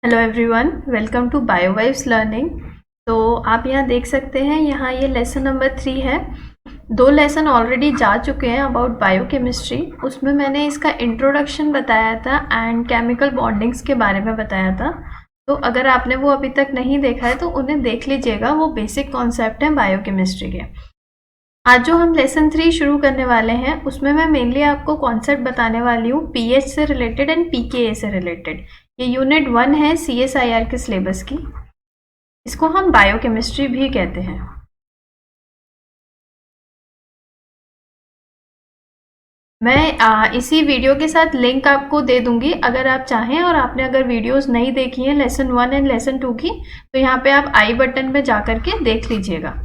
Hello everyone, welcome to Biovibes learning. तो आप यहाँ देख सकते हैं, यहाँ ये लेसन नंबर 3 है। 2 लेसन ऑलरेडी जा चुके हैं अबाउट बायोकेमिस्ट्री। उसमें मैंने इसका इंट्रोडक्शन बताया था एंड केमिकल बॉन्डिंग्स के बारे में बताया था। तो अगर आपने वो अभी तक नहीं देखा है तो उन्हें देख लीजिएगा, वो बेसिक कॉन्सेप्ट हैं बायोकेमिस्ट्री के। आज जो हम लेसन 3 शुरू करने वाले हैं उसमें मैं मेनली आपको कॉन्सेप्ट बताने वाली हूँ पीएच से रिलेटेड एंड पीकेए से रिलेटेड। ये यूनिट 1 है CSIR के सिलेबस की। इसको हम बायोकेमिस्ट्री भी कहते हैं। मैं इसी वीडियो के साथ लिंक आपको दे दूंगी अगर आप चाहें, और आपने अगर वीडियोस नहीं देखी हैं लेसन 1 एंड लेसन 2 की तो यहाँ पे आप आई बटन में जा करके देख लीजिएगा।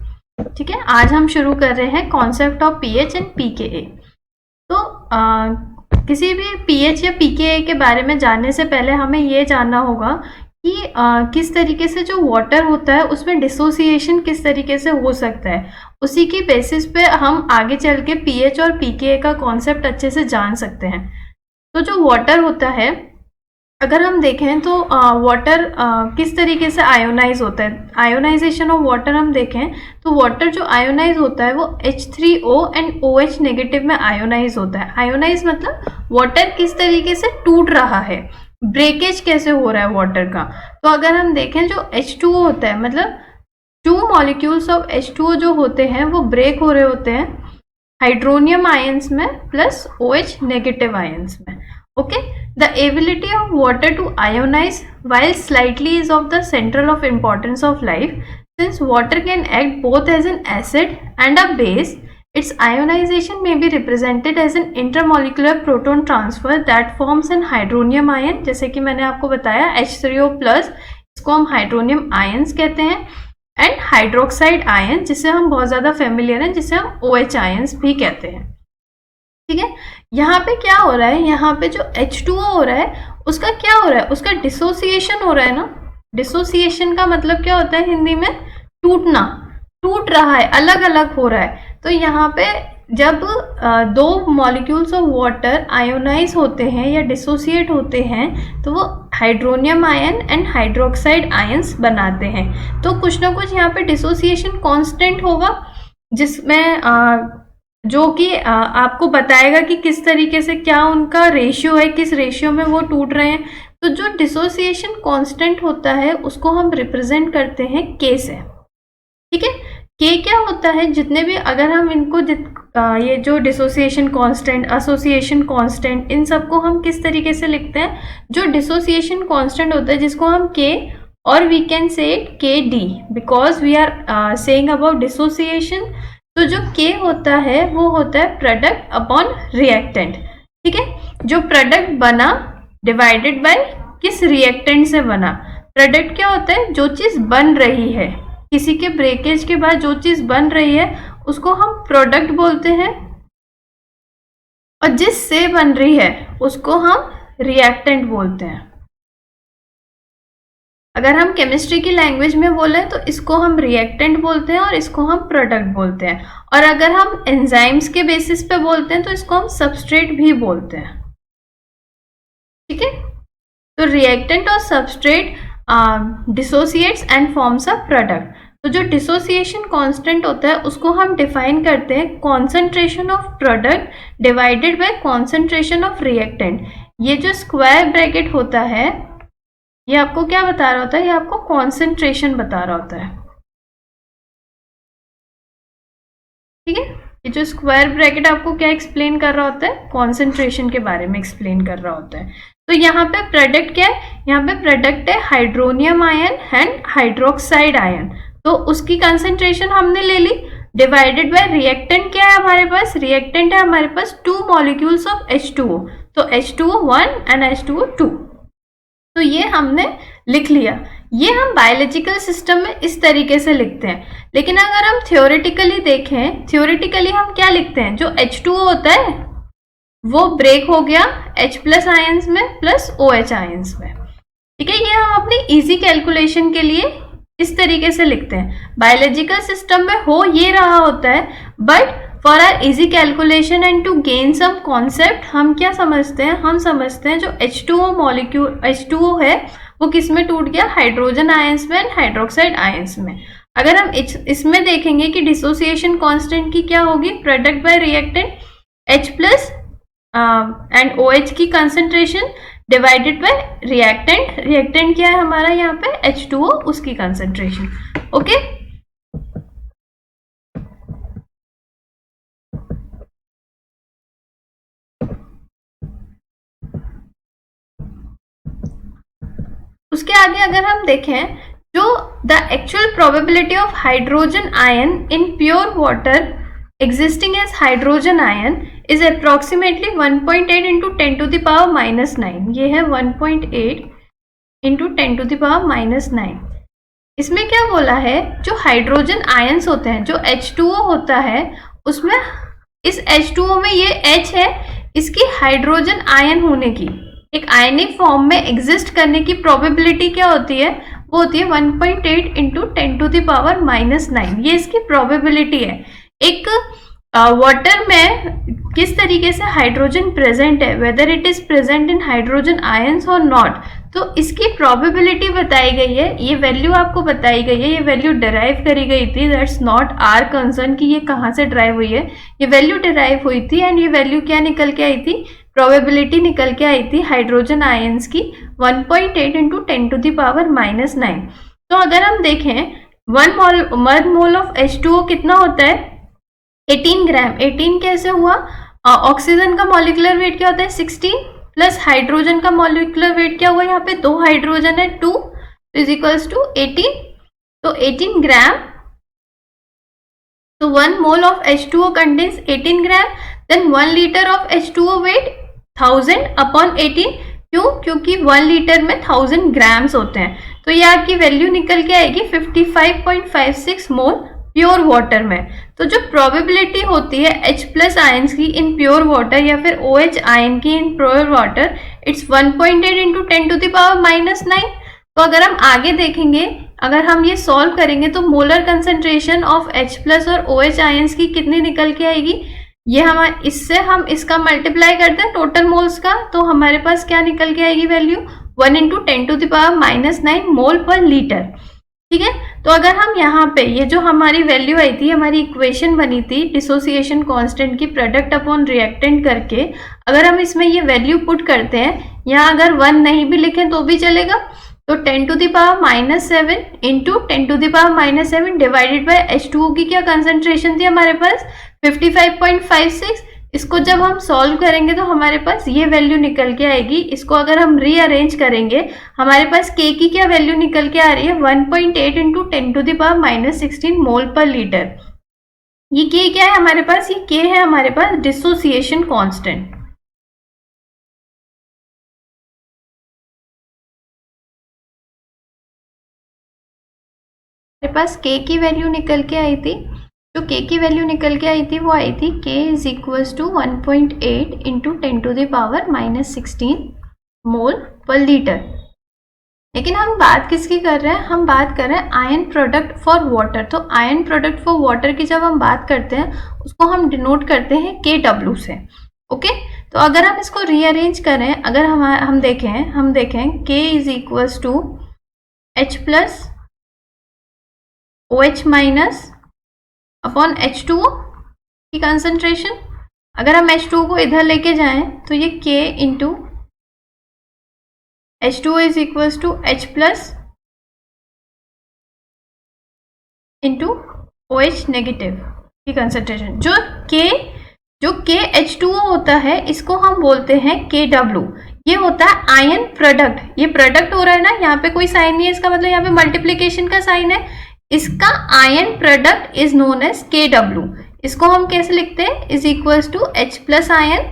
ठीक है, आज हम शुरू कर रहे हैं concept of pH and pKa. तो किसी भी पीएच या पीकेए के बारे में जानने से पहले हमें ये जानना होगा कि किस तरीके से जो वाटर होता है उसमें डिसोसिएशन किस तरीके से हो सकता है। उसी की बेसिस पे हम आगे चल के पीएच और पीकेए का कॉन्सेप्ट अच्छे से जान सकते हैं। तो जो वाटर होता है, अगर हम देखें तो वाटर किस तरीके से आयोनाइज होता है। आयोनाइजेशन ऑफ वाटर हम देखें तो वाटर जो आयोनाइज होता है वो H3O एंड OH नेगेटिव में आयोनाइज होता है। आयोनाइज मतलब वाटर किस तरीके से टूट रहा है, ब्रेकेज कैसे हो रहा है वाटर का। तो अगर हम देखें जो H2O होता है, मतलब 2 मॉलिक्यूल्स ऑफ H2O जो होते हैं वो ब्रेक हो रहे होते हैं हाइड्रोनियम आयंस में प्लस OH नेगेटिव आयंस में। Okay, the ability of water to ionize while slightly is of the central of importance of life. Since water can act both as an acid and a base, its ionization may be represented as an intermolecular proton transfer that forms an hydronium ion. जैसे कि मैंने आपको बताया H3O+, इसको हम hydronium ions कहते हैं, and hydroxide ion जिसे हम बहुत ज़्यादा फेमिलियर हैं, जिसे हम OH आयंस भी कहते हैं। ठीक है, यहाँ पे क्या हो रहा है, यहाँ पे जो H2O हो रहा है उसका क्या हो रहा है, उसका डिसोसिएशन हो रहा है ना। डिसोसिएशन का मतलब क्या होता है हिंदी में, टूटना, टूट रहा है, अलग अलग हो रहा है। तो यहाँ पे जब 2 मॉलिक्यूल्स ऑफ वाटर आयोनाइज होते हैं या डिसोसिएट होते हैं तो वो hydronium ion and hydroxide ions बनाते हैं। तो कुछ ना कुछ यहाँ पे डिसोसिएशन कांस्टेंट होगा जिसमें जो कि आपको बताएगा कि किस तरीके से क्या उनका रेशियो है, किस रेशियो में वो टूट रहे हैं। तो जो डिसोसिएशन कांस्टेंट होता है उसको हम रिप्रेजेंट करते हैं K से। ठीक है, K क्या होता है, जितने भी अगर हम इनको ये जो डिसोसिएशन कांस्टेंट, एसोसिएशन कांस्टेंट, इन सबको हम किस तरीके से लिखते हैं। जो डिसोसिएशन कांस्टेंट होता है जिसको हम K, और we can say KD because we are saying about dissociation. तो जो K होता है वो होता है प्रोडक्ट अपॉन रिएक्टेंट। ठीक है, जो प्रोडक्ट बना डिवाइडेड बाय किस रिएक्टेंट से बना। प्रोडक्ट क्या होता है, जो चीज बन रही है, किसी के ब्रेकेज के बाद जो चीज बन रही है उसको हम प्रोडक्ट बोलते हैं, और जिससे बन रही है उसको हम रिएक्टेंट बोलते हैं। अगर हम केमिस्ट्री की लैंग्वेज में बोले तो इसको हम रिएक्टेंट बोलते हैं और इसको हम प्रोडक्ट बोलते हैं। और अगर हम एंजाइम्स के बेसिस पे बोलते हैं तो इसको हम सबस्ट्रेट भी बोलते हैं। ठीक है, तो रिएक्टेंट और substrate dissociates and forms a product. तो जो डिसोसिएशन कांस्टेंट होता है उसको हम डिफाइन करते हैं concentration of product divided by concentration of reactant. ये जो स्क्वायर ब्रैकेट होता है ये आपको क्या बता रहा होता है, ये आपको कॉन्सेंट्रेशन बता रहा होता है। ठीक है, ये जो स्क्वायर ब्रैकेट आपको क्या एक्सप्लेन कर रहा होता है, कॉन्सेंट्रेशन के बारे में एक्सप्लेन कर रहा होता है। तो यहाँ पे प्रोडक्ट क्या है, यहाँ पे प्रोडक्ट है hydronium ion and hydroxide ion. तो उसकी कंसेंट्रेशन हमने ले ली, डिवाइडेड बाय रिएक्टेंट क्या है हमारे पास, रिएक्टेंट है हमारे पास 2 मॉलिक्यूल्स ऑफ H2O। तो H2O1 एंड H2O2। तो ये हमने लिख लिया। ये हम बायोलॉजिकल सिस्टम में इस तरीके से लिखते हैं, लेकिन अगर हम थ्योरेटिकली देखें, थ्योरेटिकली हम क्या लिखते हैं, जो H2O होता है वो ब्रेक हो गया H+ आयंस में प्लस OH आयंस में। ठीक है, ये हम अपनी इजी कैलकुलेशन के लिए इस तरीके से लिखते हैं। बायोलॉजिकल सिस्टम में हो ये रहा होता है, but for our easy calculation and to gain some concept हम क्या समझते हैं, हम समझते हैं जो H2O मॉलिक्यूल H2O है वो किस में टूट गया, हाइड्रोजन आयंस में एंड हाइड्रोक्साइड आयंस में। अगर हम इसमें देखेंगे कि डिसोसिएशन कांस्टेंट की क्या होगी, product bye reactant H plus and OH की concentration divided by reactant, reactant क्या है हमारा यहाँ पे H2O, उसकी कंसंट्रेशन। ओके, उसके आगे अगर हम देखें, जो the actual probability of hydrogen ion in pure water existing as hydrogen ion is approximately 1.8 into 10 to the power minus 9। ये है 1.8 into 10 to the power minus 9। इसमें क्या बोला है, जो हाइड्रोजन आयंस होते हैं, जो H2O होता है, उसमें इस H2O में ये H है, इसकी हाइड्रोजन आयन होने की, एक आयनिक फॉर्म में एग्जिस्ट करने की प्रोबेबिलिटी क्या होती है, वो होती है 1.8 into 10 to the power minus 9। ये इसकी प्रोबेबिलिटी है। एक वाटर में किस तरीके से हाइड्रोजन प्रेजेंट है, whether it is present in hydrogen ions और नॉट, तो इसकी प्रोबेबिलिटी बताई गई है, ये वैल्यू आपको बताई गई है, ये वैल्यू डिराइव करी गई थी, दैट्स नॉट आवर कंसर्न कि ये कहाँ से ड्राइव हुई है, ये वैल्यू डिराइव हुई थी एंड ये वैल्यू क्या निकल के आई थी, प्रोबेबिलिटी निकल के आई थी हाइड्रोजन आयंस की 1.8 into 10 to the power minus 9। तो अगर हम देखें 1 मोल ऑफ H2O कितना होता है, 18 ग्राम। 18 कैसे हुआ, ऑक्सीजन का मॉलिक्यूलर वेट क्या होता है 16 प्लस हाइड्रोजन का मॉलिक्यूलर वेट क्या हुआ, यहाँ पे 2 हाइड्रोजन है 2 इज इक्वल्स टू 18, तो 18 ग्राम। तो 1 mole of H2O contains 18 gram, then 1 litre of H2O weight 1000 upon 18, क्यों, क्योंकि 1 लीटर में 1000 ग्राम्स होते हैं, तो ये आपकी वैल्यू निकल के आएगी 55.56 मोल प्योर वाटर में। तो जो प्रोबेबिलिटी होती है H प्लस आयंस की इन प्योर वाटर या फिर OH आयन की in pure water, it's 1.8 into 10 to the power minus 9। तो अगर हम आगे देखेंगे, अगर हम ये सॉल्व करेंगे तो molar concentration of H plus और OH आयंस की कितनी निकल के आएगी, ये हम इससे हम इसका मल्टीप्लाई करते हैं टोटल मोल्स का, तो हमारे पास क्या निकल के आएगी value 1 into 10 to the power minus 9 mole per litre. ठीक है, तो अगर हम यहाँ पे ये जो हमारी वैल्यू आई थी, हमारी इक्वेशन बनी थी डिसोसिएशन कांस्टेंट की प्रोडक्ट अपॉन रिएक्टेंट करके, अगर हम इसमें ये वैल्यू पुट करते हैं, यहाँ अगर 1 नहीं भी लिखें तो भी चलेगा, तो 10 to the power minus 7 into 10 to the power minus 7 divided by H2O की क्या कंसंट्रेशन थी हमारे पास 55.56। इसको जब हम सॉल्व करेंगे तो हमारे पास ये वैल्यू निकल के आएगी। इसको अगर हम रीअरेंज करेंगे, हमारे पास K की क्या वैल्यू निकल के आ रही है 1.8 into 10 to the power minus 16 mole per litre. ये K क्या है हमारे पास, ये K है हमारे पास डिसोसिएशन कांस्टेंट। हमारे पास K की वैल्यू निकल के आई थी, जो K की वैल्यू निकल के आई थी वो आई थी K is equals to 1.8 into 10 to the power minus 16 mole per litre. लेकिन हम बात किसकी कर रहे हैं, हम बात कर रहे हैं आयन प्रोडक्ट फॉर वाटर। तो आयन प्रोडक्ट फॉर वाटर की जब हम बात करते हैं उसको हम डिनोट करते हैं KW से। ओके, तो अगर हम इसको रीअरेंज करें, अगर हम देखें K is equals to H plus OH minus upon H2O की कंसंट्रेशन। अगर हम H2O को इधर लेके जाएं तो ये K into H2O is equals to H plus into OH negative की कंसंट्रेशन। जो K H2O होता है इसको हम बोलते हैं KW। ये होता है आयन प्रोडक्ट। ये प्रोडक्ट हो रहा है ना, यहाँ पे कोई साइन नहीं है, इसका मतलब यहाँ पे मल्टीप्लीकेशन का साइन है। इसका ion product is known as KW। इसको हम कैसे लिखते हैं, is equals to H plus ion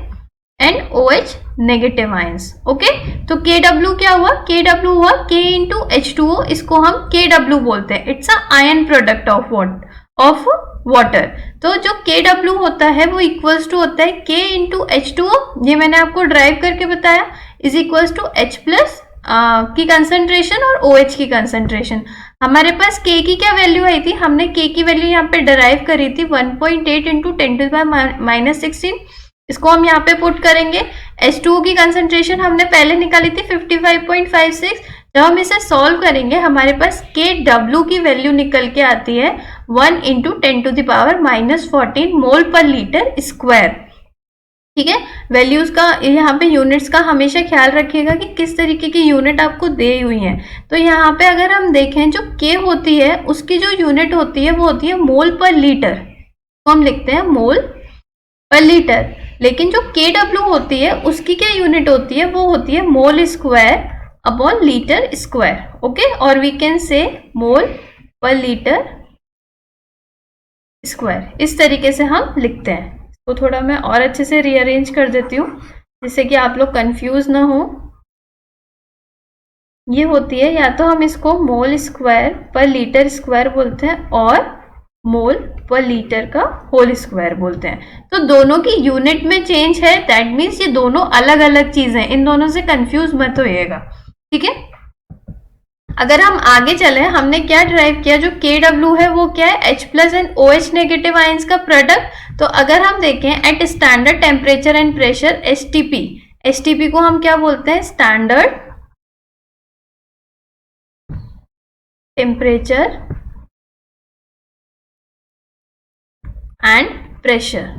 and OH negative ions. Okay, तो KW क्या हुआ, KW हुआ K इंटू H2O, इसको हम KW बोलते हैं। It's a ion product of water. तो जो KW होता है वो इक्वल्स टू होता है K इंटू H2O, ये मैंने आपको ड्राइव करके बताया, is equals to H plus की कंसंट्रेशन और OH की कंसंट्रेशन। हमारे पास K की क्या वैल्यू आई थी, हमने K की वैल्यू यहाँ पे डिराइव करी थी 1.8 into 10 to the power minus 16। इसको हम यहाँ पे पुट करेंगे। H2O की कंसंट्रेशन हमने पहले निकाली थी 55.56। जब हम इसे सॉल्व करेंगे हमारे पास Kw की वैल्यू निकल के आती है 1 × 10⁻⁻14 मोल पर लीटर स्क्वायर। ठीक है, वैल्यूज का यहाँ पे यूनिट्स का हमेशा ख्याल रखिएगा कि किस तरीके की यूनिट आपको दी हुई है। तो यहाँ पे अगर हम देखें जो K होती है उसकी जो यूनिट होती है वो होती है मोल पर लीटर, तो हम लिखते हैं मोल पर लीटर। लेकिन जो Kw होती है उसकी क्या यूनिट होती है, वो होती है mole square upon litre square. Okay, और वी कैन से मोल पर लीटर स्क्वायर। इस तरीके से हम लिखते हैं। तो थोड़ा मैं और अच्छे से रीअरेंज कर देती हूँ जिससे कि आप लोग कंफ्यूज ना हो। ये होती है, या तो हम इसको मोल स्क्वायर पर लीटर स्क्वायर बोलते हैं और मोल पर लीटर का होल स्क्वायर बोलते हैं। तो दोनों की यूनिट में चेंज है, दैट मीन्स ये दोनों अलग अलग चीजें हैं, इन दोनों से कंफ्यूज मत होइएगा। ठीक है, अगर हम आगे चले, हमने क्या ड्राइव किया, जो Kw है वो क्या है, H+ and OH negative ions का प्रोडक्ट। तो अगर हम देखें at standard temperature and pressure STP को हम क्या बोलते हैं, स्टैंडर्ड टेम्परेचर एंड प्रेशर।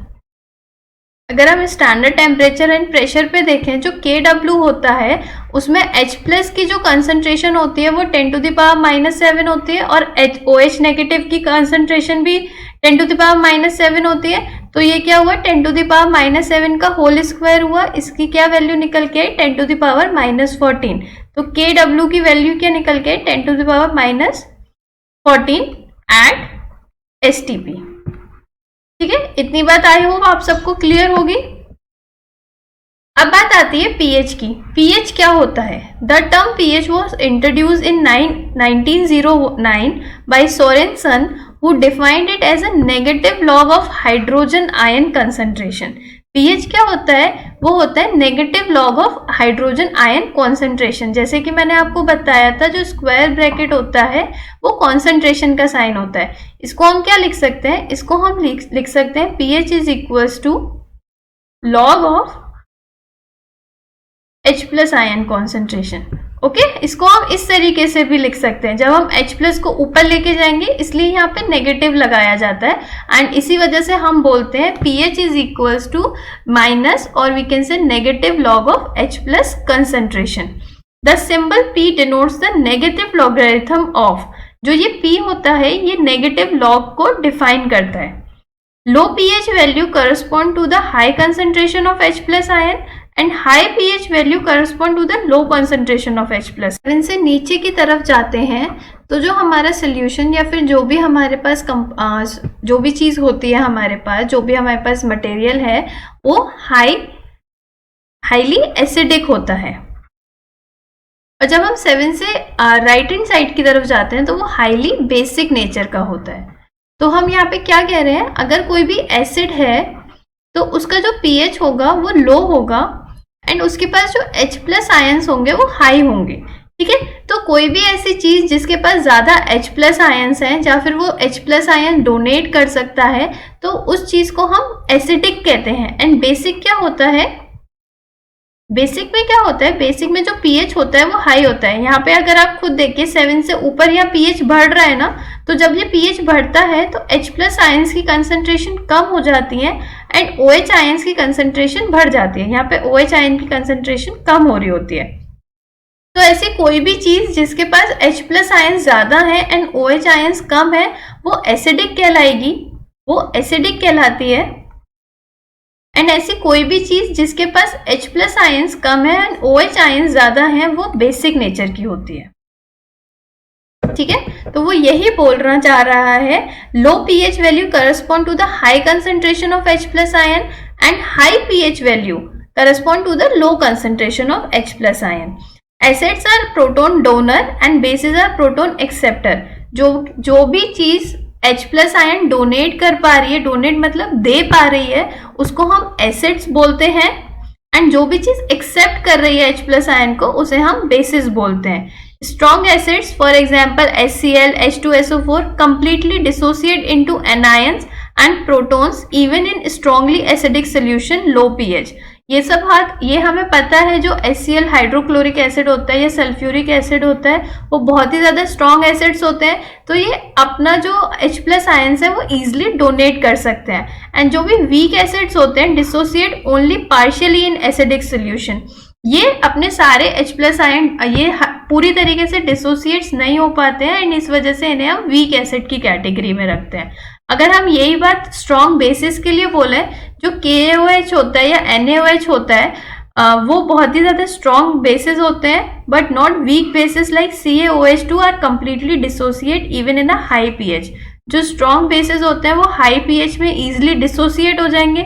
अगर हम स्टैंडर्ड टेम्परेचर एंड प्रेशर पे देखें, जो Kw होता है उसमें H+ की जो कंसंट्रेशन होती है वो 10⁻⁻7 होती है और OH नेगेटिव की कंसंट्रेशन भी 10⁻⁻7 होती है। तो ये क्या हुआ, 10⁻⁻7 का होल स्क्वायर हुआ। इसकी क्या वैल्यू निकल के आई, 10⁻⁻14। तो Kw की वैल्यू क्या निकल के आई, 10⁻⁻14 एट STP। ठीक है, इतनी बात आई होप आप सबको क्लियर होगी। अब बात आती है pH की। pH क्या होता है, the term pH was introduce in 1909 by Sorensen who defined it as a negative log of hydrogen ion concentration। pH क्या होता है, वो होता है negative log of hydrogen ion concentration. जैसे कि मैंने आपको बताया था, जो स्क्वायर ब्रैकेट होता है वो कॉन्सेंट्रेशन का साइन होता है। इसको हम क्या लिख सकते हैं, इसको हम लिख सकते हैं pH is equals to log of H+ ion concentration. Okay, इसको हम इस तरीके से भी लिख सकते हैं। जब हम H+ को ऊपर लेके जाएंगे इसलिए यहाँ पे नेगेटिव लगाया जाता है, एंड इसी वजह से हम बोलते हैं pH is equals to minus, और we can say negative log of H+ concentration. The symbol P denotes the negative logarithm of. जो ये P होता है ये नेगेटिव लॉग को डिफाइन करता है। Low pH value correspond to the high concentration of H+ ion and high pH value correspond to the low concentration of H+। इनसे नीचे की तरफ जाते हैं तो जो हमारा सोल्यूशन या फिर जो भी हमारे पास जो भी चीज़ होती है हमारे पास, जो भी हमारे पास मटेरियल है वो हाईली एसिडिक होता है। और जब हम 7 से राइट हैंड साइड की तरफ जाते हैं तो वो हाईली बेसिक नेचर का होता है। तो हम यहाँ पे क्या कह रहे हैं, अगर कोई भी एसिड है तो उसका जो pH होगा वो लो होगा एंड उसके पास जो H+ आयंस होंगे वो हाई होंगे। ठीक है, तो कोई भी ऐसी चीज जिसके पास ज्यादा H+ आयंस हैं या फिर वो H+ आयन डोनेट कर सकता है तो उस चीज को हम एसिडिक कहते हैं। एंड बेसिक क्या होता है, बेसिक में क्या होता है, बेसिक में जो pH होता है वो हाई होता है। यहाँ पे अगर आप खुद देखिए 7 से ऊपर या pH बढ़ रहा है ना, तो जब ये pH बढ़ता है तो H+ आयंस की कंसंट्रेशन कम हो जाती है एंड OH आयंस की कंसंट्रेशन बढ़ जाती है। यहाँ पे OH आयन की कंसंट्रेशन कम हो रही होती है। तो ऐसी कोई भी चीज जिसके पास H+ आयंस ज्यादा है एंड OH आयंस कम है वो एसिडिक कहलाएगी, वो एसिडिक कहलाती है। एंड ऐसी कोई भी चीज जिसके पास H+ आयंस कम है एंड OH आयंस ज्यादा है वो बेसिक नेचर की होती है। ठीक है, तो वो यही बोलना चाह रहा है, low pH value correspond to the high concentration of H+ ion and high pH value correspond to the low concentration of H+ ion. Acids are proton donor and bases are proton acceptor. जो भी चीज H+ ion donate कर पा रही है, donate मतलब दे पा रही है, उसको हम एसिड्स बोलते हैं। एंड जो भी चीज एक्सेप्ट कर रही है H+ आयन को उसे हम बेसिस बोलते हैं। Strong acids, for example HCl, H2SO4, completely dissociate into anions and protons even in strongly acidic solution low pH। ये सब हाथ ये हमें पता है जो HCl हाइड्रोक्लोरिक एसिड होता है या सल्फ्यूरिक एसिड होता है वो बहुत ही ज़्यादा स्ट्रॉन्ग एसिड्स होते हैं, तो ये अपना जो H+ आयंस है वो ईजिली डोनेट कर सकते हैं। एंड जो भी वीक एसिड्स होते हैं dissociate only partially in acidic solution, ये अपने सारे H+ आयन ये पूरी तरीके से डिसोसिएट्स नहीं हो पाते हैं एंड इस वजह से इन्हें हम वीक एसिड की कैटेगरी में रखते हैं। अगर हम यही बात स्ट्रॉन्ग बेसिस के लिए बोले, जो KOH होता है या NaOH होता है वो बहुत ही ज़्यादा स्ट्रॉन्ग बेसिस होते हैं but not weak bases like CaOH2 are completely dissociate even in a high pH। जो स्ट्रॉन्ग बेसिस होते हैं वो हाई pH में ईजिली डिसोसिएट हो जाएंगे।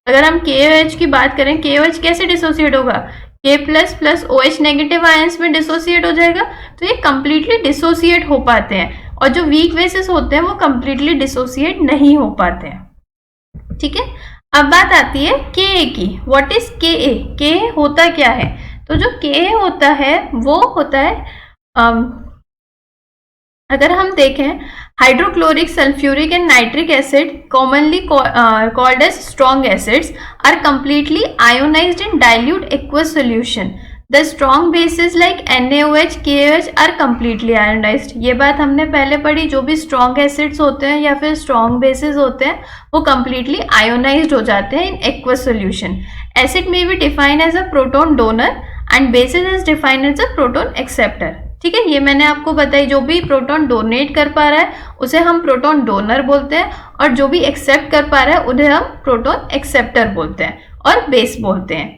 अगर हम KOH की बात करें, KOH कैसे डिसोसिएट होगा, K+ plus OH negative ions में डिसोसिएट हो जाएगा, तो ये कम्प्लीटली डिसोसिएट हो पाते हैं। और जो वीक बेसिस होते हैं वो कम्प्लीटली डिसोसिएट नहीं हो पाते हैं। ठीक है, अब बात आती है Ka की। What is Ka? Ka होता क्या है? तो जो Ka होता है वो होता है अगर हम देखें hydrochloric, sulphuric and nitric acid commonly called as strong acids are completely ionized in dilute aqueous solution. The strong bases like NaOH, KOH are completely ionized. ये बात हमने पहले पढ़ी, जो भी स्ट्रॉन्ग एसिड्स होते हैं या फिर स्ट्रॉन्ग बेसिस होते हैं वो completely ionized हो जाते हैं in aqueous solution. Acid may be defined as a proton donor and basis is defined as a proton acceptor. ठीक है, ये मैंने आपको बताई, जो भी प्रोटॉन डोनेट कर पा रहा है उसे हम प्रोटॉन डोनर बोलते हैं और जो भी एक्सेप्ट कर पा रहा है उन्हें हम प्रोटॉन एक्सेप्टर बोलते हैं और बेस बोलते हैं।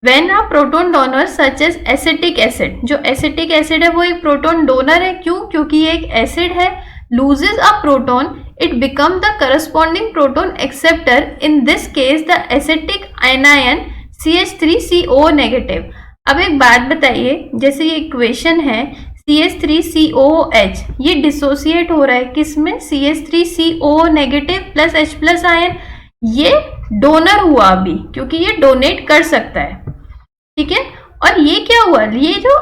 When a proton donor such as acetic acid, जो एसिटिक एसिड है वो एक प्रोटॉन डोनर है। क्यों? क्योंकि ये एक एसिड है। loses a proton, it become the corresponding proton acceptor. In this case the acetic anion CH3CO negative. अब एक बात बताइए, जैसे ये इक्वेशन है CH3COOH, ये डिसोसिएट हो रहा है किसमें? CH3CO negative plus H+ ion. ये डोनर हुआ अभी क्योंकि ये डोनेट कर सकता है। ठीक है, और ये क्या हुआ, ये जो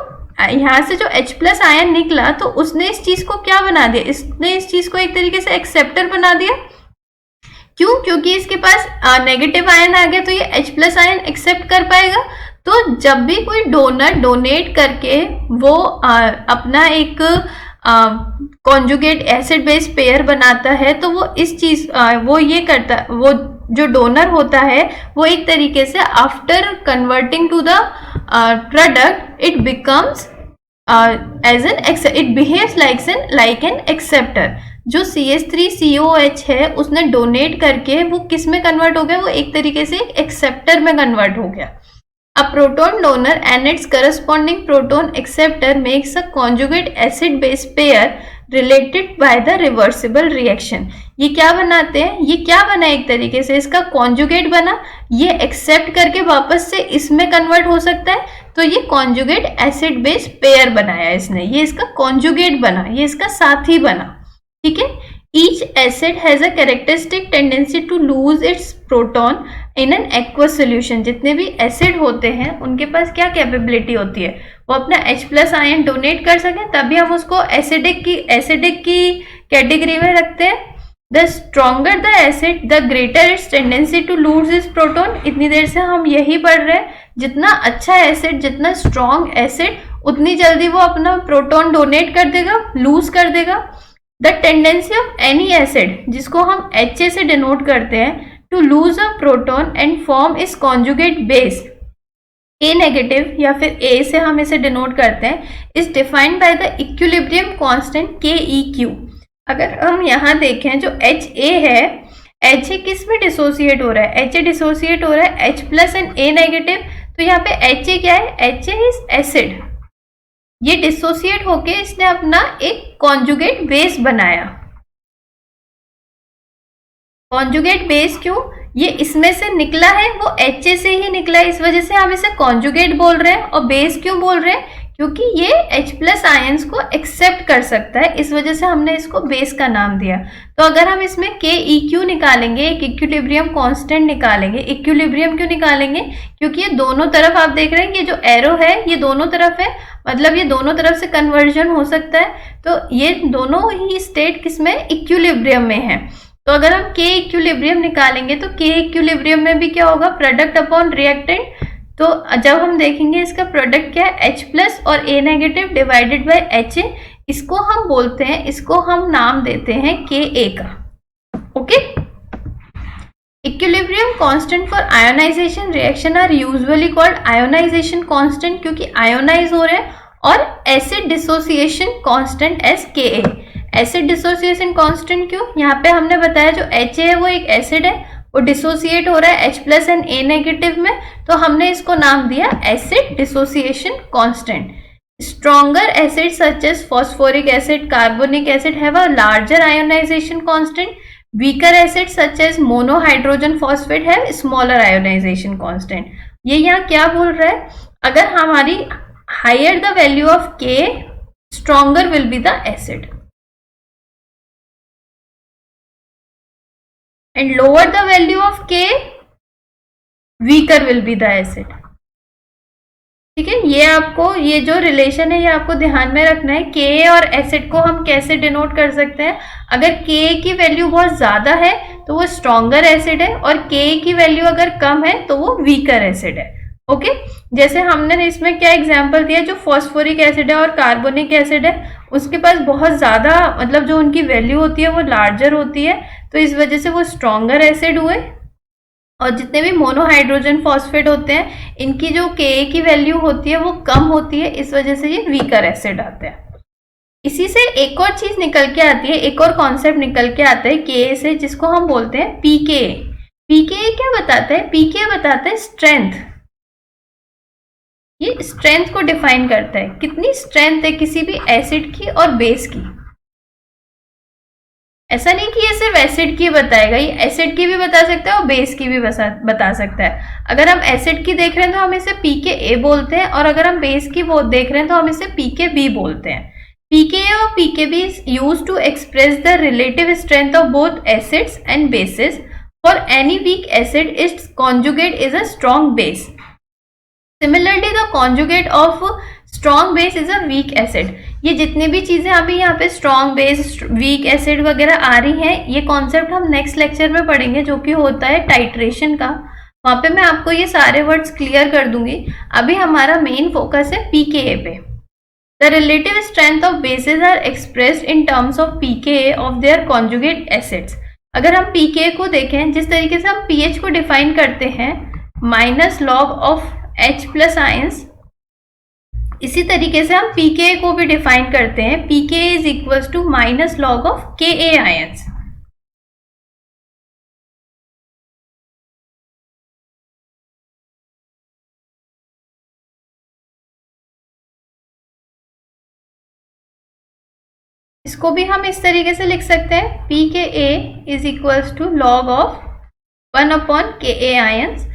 यहाँ से जो H+ आयन निकला तो उसने इस चीज को क्या बना दिया, इसने इस चीज को एक तरीके से एक्सेप्टर बना दिया। क्यों? क्योंकि इसके पास नेगेटिव आयन आ गया तो ये H+ आयन एक्सेप्ट कर पाएगा। तो जब भी कोई डोनर डोनेट करके वो अपना एक कॉन्जुगेट एसिड बेस पेयर बनाता है तो वो इस चीज वो ये करता, वो जो डोनर होता है वो एक तरीके से after converting to the product it becomes as an it behaves like an acceptor. जो CH3COH है उसने डोनेट करके वो किस में कन्वर्ट हो गया, वो एक तरीके से एक एक्सेप्टर में कन्वर्ट हो गया। A proton donor and its corresponding proton acceptor makes a conjugate acid-base pair related by the reversible reaction. ये क्या बनाते हैं, ये क्या बना, एक तरीके से इसका कॉन्जुगेट बना, ये एक्सेप्ट करके वापस से इसमें कन्वर्ट हो सकता है, तो ये कॉन्जुगेट एसिड बेस पेयर बनाया इसने, ये इसका कॉन्जुगेट बना, ये इसका साथी बना। ठीक है, each acid has a characteristic tendency to lose its proton in an aqueous solution. जितने भी एसिड होते हैं उनके पास क्या कैपेबिलिटी होती है, वो अपना H+ आयन डोनेट कर सकें, तभी हम उसको एसिडिक की कैटेगरी में रखते हैं। The stronger the acid, the greater its tendency to lose its proton. इतनी देर से हम यही पढ़ रहे हैं, जितना अच्छा एसिड, जितना स्ट्रॉन्ग एसिड, उतनी जल्दी वो अपना प्रोटॉन डोनेट कर देगा, लूज कर देगा। The tendency of any acid, जिसको हम Ha से डिनोट करते हैं, to lose a proton and form its conjugate base A negative या फिर A से हम इसे डिनोट करते हैं, is defined by the equilibrium constant KeQ. अगर हम यहाँ देखें जो Ha है, Ha किस में डिसोसिएट हो रहा है, Ha डिसोसिएट हो रहा है H+ एंड A नेगेटिव, तो यहाँ पे Ha क्या है, Ha इज एसिड, ये डिसोसिएट होके इसने अपना एक कॉन्जुगेट बेस बनाया। कॉन्जुगेट बेस क्यों, ये इसमें से निकला है, वो Ha से ही निकला है, इस वजह से हम इसे कॉन्जुगेट बोल रहे हैं। और बेस क्यों बोल रहे हैं, क्योंकि ये H+ आयंस को एक्सेप्ट कर सकता है, इस वजह से हमने इसको बेस का नाम दिया। तो अगर हम इसमें KeQ निकालेंगे, एक इक्विलिब्रियम कांस्टेंट निकालेंगे। इक्विलिब्रियम क्यों निकालेंगे, क्योंकि ये दोनों तरफ आप देख रहे हैं, ये जो एरो है ये दोनों तरफ है, मतलब ये दोनों तरफ से कन्वर्जन हो सकता है, तो ये दोनों ही स्टेट किसमें, इक्विलिब्रियम में है। तो अगर हम K इक्विलिब्रियम निकालेंगे तो K इक्विलिब्रियम में भी क्या होगा, प्रोडक्ट अपॉन रिएक्टेंट। तो जब हम देखेंगे इसका प्रोडक्ट क्या है, H प्लस और A negative divided by HA, इसको हम बोलते हैं, इसको हम नाम देते हैं KA का। Okay, equilibrium constant for ionization reaction are usually called ionization constant, क्योंकि आयोनाइज हो रहे हैं, और acid dissociation constant as KA। Acid dissociation constant क्यों, यहाँ पे हमने बताया जो HA है वो एक एसिड है, वो डिसोसिएट हो रहा है H plus and A negative में, तो हमने इसको नाम दिया acid dissociation constant. Stronger acids such as phosphoric acid, carbonic acid have a larger ionization constant. Weaker acids such as monohydrogen phosphate have smaller ionization constant. ये यहाँ क्या बोल रहा है, अगर हमारी higher the value of K, stronger will be the acid, and lower the value of K, weaker will be the acid. ठीक है, ये आपको, ये जो रिलेशन है ये आपको ध्यान में रखना है। के और एसिड को हम कैसे डिनोट कर सकते हैं, अगर के की वैल्यू बहुत ज्यादा है तो वो स्ट्रॉन्गर एसिड है, और के की वैल्यू अगर कम है तो वो वीकर एसिड है। ओके, जैसे हमने इसमें क्या एग्जांपल दिया, जो फॉस्फोरिक एसिड है और कार्बोनिक एसिड है उसके पास बहुत ज्यादा, मतलब जो उनकी वैल्यू होती है वो लार्जर होती है, तो इस वजह से वो स्ट्रॉन्गर एसिड हुए। और जितने भी मोनोहाइड्रोजन फॉस्फेट होते हैं इनकी जो के की वैल्यू होती है वो कम होती है, इस वजह से ये वीकर एसिड आते हैं। इसी से एक और चीज निकल के आती है, एक और कॉन्सेप्ट निकल के आता है के से, जिसको हम बोलते हैं पीके। पीके क्या बताता है, पीके बताता है स्ट्रेंथ। ये स्ट्रेंथ को डिफाइन करता है, कितनी स्ट्रेंथ है किसी भी एसिड की और बेस की। ऐसा नहीं कि ये सिर्फ एसिड की बताएगा, ये एसिड की भी बता सकता है और बेस की भी बता सकता है। अगर हम एसिड की देख रहे हैं तो हम इसे pKa बोलते हैं, और अगर हम बेस की वो देख रहे हैं तो हम इसे pKb बोलते हैं। pKa और pKb is used to express the relative strength of both acids and bases. For any weak acid, its conjugate is a strong base. Similarly, the conjugate of strong base is a weak acid. ये जितने भी चीजें अभी यहाँ पे strong base, weak acid वगैरह आ रही हैं, ये कॉन्सेप्ट हम नेक्स्ट लेक्चर में पढ़ेंगे, जो कि होता है टाइट्रेशन का। वहां पे मैं आपको ये सारे वर्ड्स क्लियर कर दूंगी। अभी हमारा मेन फोकस है पीकेए पे। The relative strength of bases are expressed in terms of pKa of their conjugate acids. अगर हम पीकेए को देखें, जिस तरीके से हम पीएच को डिफाइन करते हैं minus log of H plus ions, इसी तरीके से हम pKa को भी डिफाइन करते हैं, pKa is equal to minus log of Ka ions. इसको भी हम इस तरीके से लिख सकते हैं, pKa is equal to log of 1 upon Ka ions.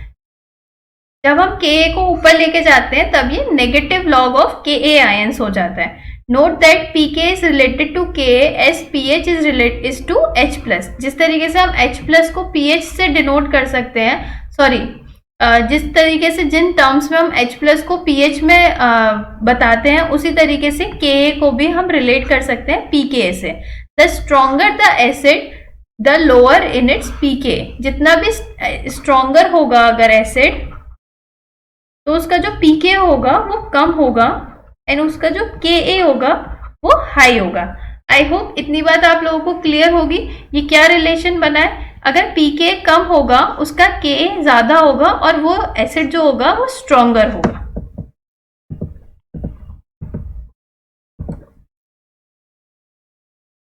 जब हम Ka को ऊपर लेके जाते हैं तब ये negative log of Ka ions हो जाता है। Note that Pk is related to Ka as pH is related to H plus. जिस तरीके से हम H प्लस को pH से डिनोट कर सकते हैं, सॉरी, जिस तरीके से जिन टर्म्स में हम H प्लस को pH में बताते हैं, उसी तरीके से Ka को भी हम रिलेट कर सकते हैं Pka से। The stronger the acid the lower in its Pk। जितना भी स्ट्रॉन्गर होगा अगर एसिड, तो उसका जो pK होगा वो कम होगा, एंड उसका जो Ka होगा वो हाई होगा। आई होप इतनी बात आप लोगों को क्लियर होगी। ये क्या रिलेशन बना है, अगर pK कम होगा उसका Ka ज्यादा होगा, और वो एसिड जो होगा वो स्ट्रॉन्गर होगा।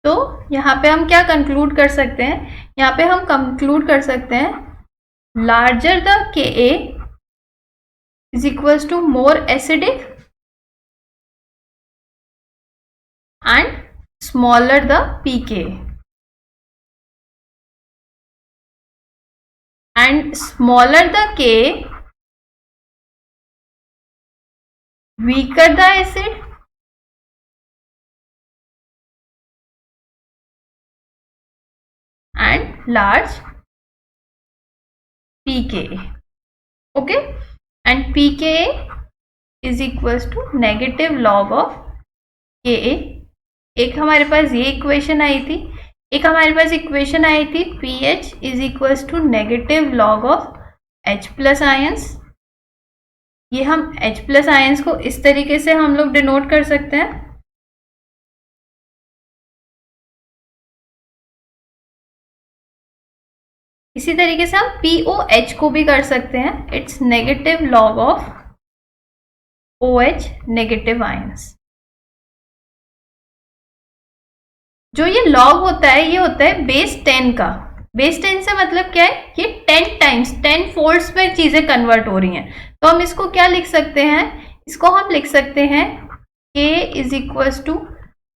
तो यहाँ पे हम क्या कंक्लूड कर सकते हैं, यहाँ पे हम कंक्लूड कर सकते हैं larger the Ka is equals to more acidic and smaller the pK, and smaller the K, weaker the acid, and large pKa. Okay, and pKa is equals to negative log of Ka। एक हमारे पास ये equation आई थी, एक हमारे पास equation आई थी pH is equals to negative log of H plus ions. ये हम H प्लस आयंस को इस तरीके से हम लोग डिनोट कर सकते हैं। इसी तरीके से हम POH को भी कर सकते हैं, it's negative log of OH negative ions. जो ये लॉग होता है ये होता है बेस 10 का। बेस 10 से मतलब क्या है, ये 10 टाइम्स 10 फोल्ड्स में चीजें कन्वर्ट हो रही हैं। तो हम इसको क्या लिख सकते हैं, इसको हम लिख सकते हैं K is equals to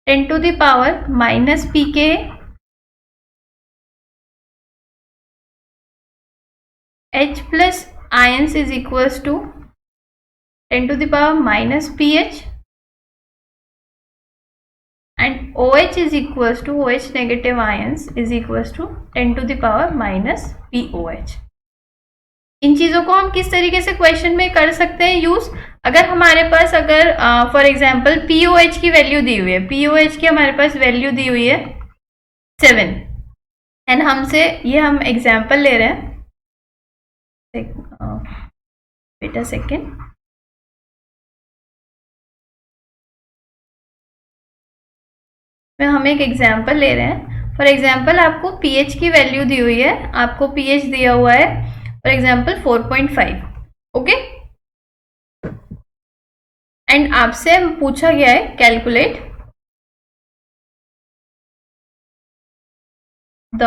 10 to the power minus PK H plus ions is equals to 10 to the power minus pH and OH is equals to OH negative ions is equals to 10 to the power minus POH। इन चीज़ों को हम किस तरीके से question में कर सकते हैं यूज, अगर हमारे पास अगर फॉर एग्जांपल POH की वैल्यू दी हुई है, POH की हमारे पास वैल्यू दी हुई है 7 एंड हमसे ये हम एग्जांपल ले रहे हैं, वेट अ सेकेंड, में हम एक एग्जांपल ले रहे हैं। फॉर एग्जांपल आपको pH की वैल्यू दी हुई है, आपको pH दिया हुआ है फॉर एग्जांपल 4.5, ओके, एंड आपसे पूछा गया है calculate the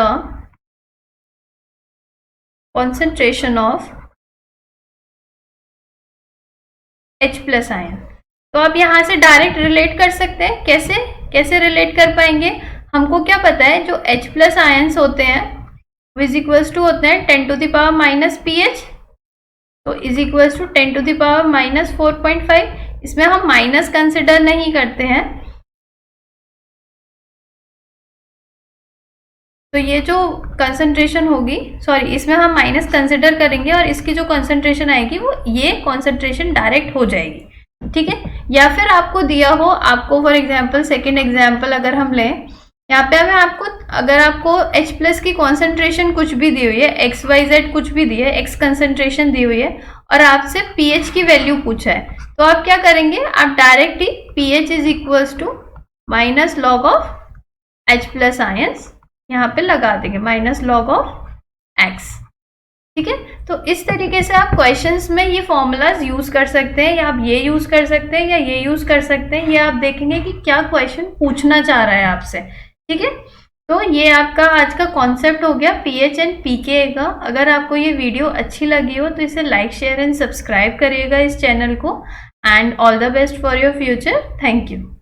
concentration of H plus ion. तो आप यहां से डायरेक्ट रिलेट कर सकते हैं, कैसे रिलेट कर पाएंगे, हमको क्या पता है जो H प्लस आयन्स होते हैं इज इक्वल्स टू होते हैं 10 to the power minus PH, तो is equals to 10 to the power minus 4.5। इसमें हम माइनस कंसिडर नहीं करते हैं, तो ये जो कंसंट्रेशन होगी, सॉरी, इसमें हम माइनस कंसिडर करेंगे और इसकी जो कंसंट्रेशन आएगी वो ये कंसंट्रेशन डायरेक्ट हो जाएगी, ठीक है। या फिर आपको दिया हो, आपको फॉर एग्जांपल सेकंड एग्जांपल अगर हम लें, यहाँ पे हमें अगर आपको H प्लस की कॉन्सेंट्रेशन कुछ भी दी हुई है, XYZ कुछ भी दी है, X कंसेंट्रेशन दी हुई है और आपसे pH की वैल्यू पूछा है, तो आप क्या करेंगे, आप डायरेक्ट ही pH is equals to minus log of H plus ions यहाँ पे लगा देंगे, माइनस लॉग ऑफ X, ठीक है। तो इस तरीके से आप क्वेश्चंस में ये फॉर्मूलाज यूज कर सकते हैं, या आप ये यूज कर सकते हैं या ये यूज कर सकते हैं, ये आप देखेंगे कि क्या क्वेश्चन पूछना चाह रहा है आपसे, ठीक है। तो ये आपका आज का कॉन्सेप्ट हो गया pH एंड pK का। अगर आपको ये वीडियो अच्छी लगी हो तो इसे लाइक शेयर एंड सब्सक्राइब करिएगा इस चैनल को, and all the best for your future. Thank you.